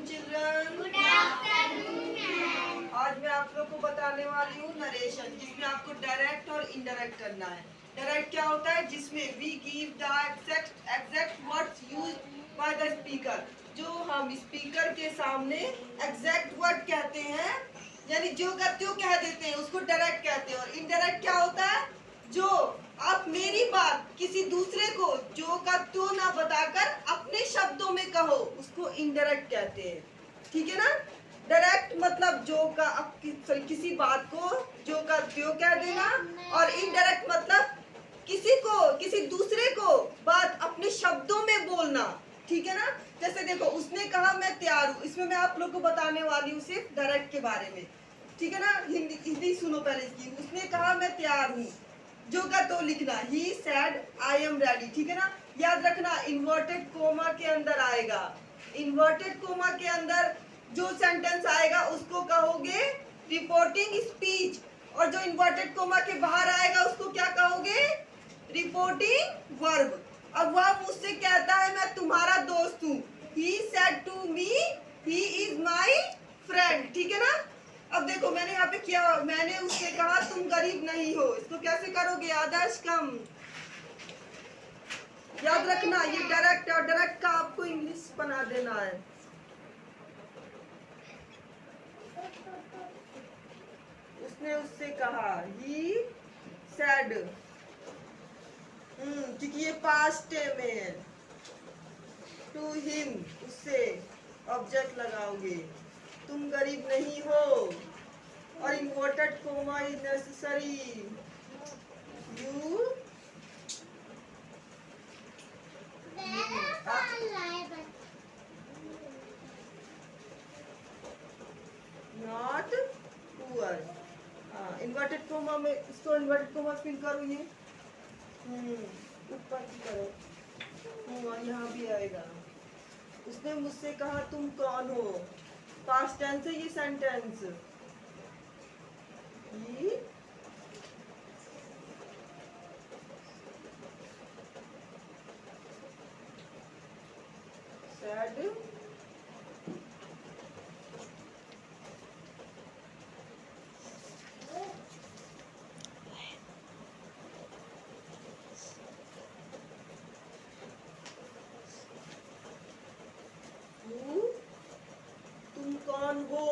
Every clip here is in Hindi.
Afternoon children. Good afternoon ma'am. आज मैं आप लोग को बताने वाली हूँ नरेशन, जिसमें आपको डायरेक्ट और इनडायरेक्ट करना है। डायरेक्ट क्या होता है? जिसमें we give the exact words used by the speaker. जो हम स्पीकर के सामने एग्जैक्ट वर्ड कहते हैं, यानी जो का त्यों कह देते हैं, उसको डायरेक्ट कहते हैं। और इनडायरेक्ट क्या होता है? जो आप मेरी बात किसी दूसरे को जो का त्यों ना बताकर अपने शब्दों में कहो, उसको इनडायरेक्ट कहते हैं। ठीक है ना? डायरेक्ट मतलब जो का किसी बात को जो का त्यों कह देना, और इनडायरेक्ट मतलब किसी दूसरे को बात अपने शब्दों में बोलना। ठीक है ना? जैसे देखो, उसने कहा मैं तैयार हूँ, इसमें मैं आप लोग को बताने वाली हूँ सिर्फ डायरेक्ट के बारे में। ठीक है ना? हिंदी सुनो पहले इसकी। उसने कहा मैं तैयार हूँ, जो का तो लिखना he said I am ready. ठीक है ना? याद रखना, इन्वर्टेड कोमा के अंदर आएगा। इन्वर्टेड कोमा के अंदर जो सेंटेंस आएगा उसको कहोगे रिपोर्टिंग स्पीच, और जो इन्वर्टेड कोमा के बाहर आएगा उसको क्या कहोगे? Reporting verb. अब वह मुझसे कहता है मैं तुम्हारा दोस्त हूँ। He said to me he is my friend. ठीक है ना? अब देखो, मैंने यहाँ पे किया, मैंने उससे कहा तुम गरीब नहीं हो। इसको कैसे करोगे? आदर्श कम। याद रखना, ये डायरेक्ट और डायरेक्ट का आपको इंग्लिश बना देना है। उसने उससे कहा, ही सेड, क्योंकि ये पास्ट में है। टू हिम, उससे ऑब्जेक्ट लगाओगे। तुम गरीब नहीं हो, और inverted coma is necessary. You not poor. Inverted coma में इसको इन्वर्टेड कोमा फिल करो। ये ऊपर की तरफ यहाँ भी आएगा। उसने मुझसे कहा तुम कौन हो। पास्ट टेंस है ये सेंटेंस। ही said तुम कौन हो।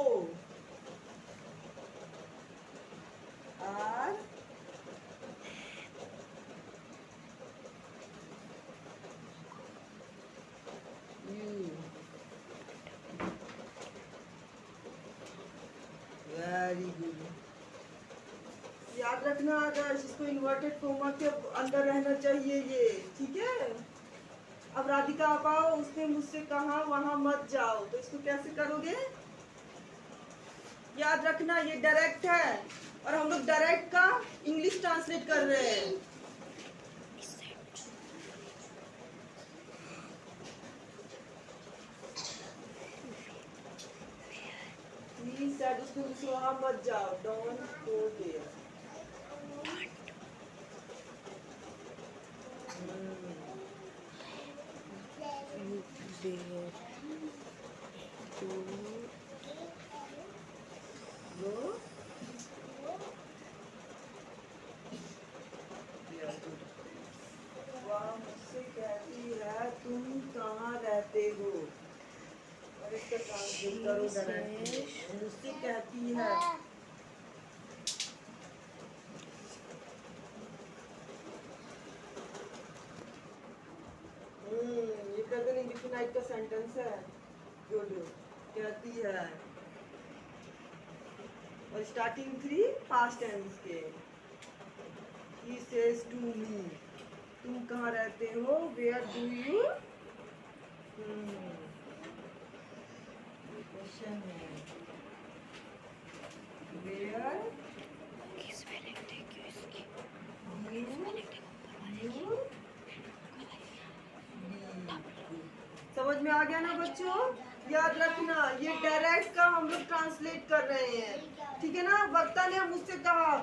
Are you. Very good. याद रखना आदर्श, इसको इन्वर्टेड कोमा के अंदर रहना चाहिए ये। ठीक है? अब राधिका आप आओ। उसने मुझसे कहा वहां मत जाओ, तो इसको कैसे करोगे? याद रखना, ये डायरेक्ट है, और हम लोग डायरेक्ट का इंग्लिश ट्रांसलेट कर रहे हैं। He said उसको वहां मत जाओ, डोंट गो देयर। वह मुझसे कहती है तुम कहाँ रहते हो, और इसका ट्रांसलेट करो डायरेक्ट। मुझसे कहती है। ये प्रेजेंट इंडेफिनाइट का सेंटेंस है। गुड। कहती है, और स्टार्टिंग 3 पास्ट टेंस के। He says to me, तुम कहाँ रहते हो? Where do you? क्वेश्चन है, Where you समझ में आ गया ना बच्चों? याद रखना, ये डायरेक्ट का हम लोग ट्रांसलेट कर रहे हैं। ठीक है ना? वक्ता ने मुझसे कहा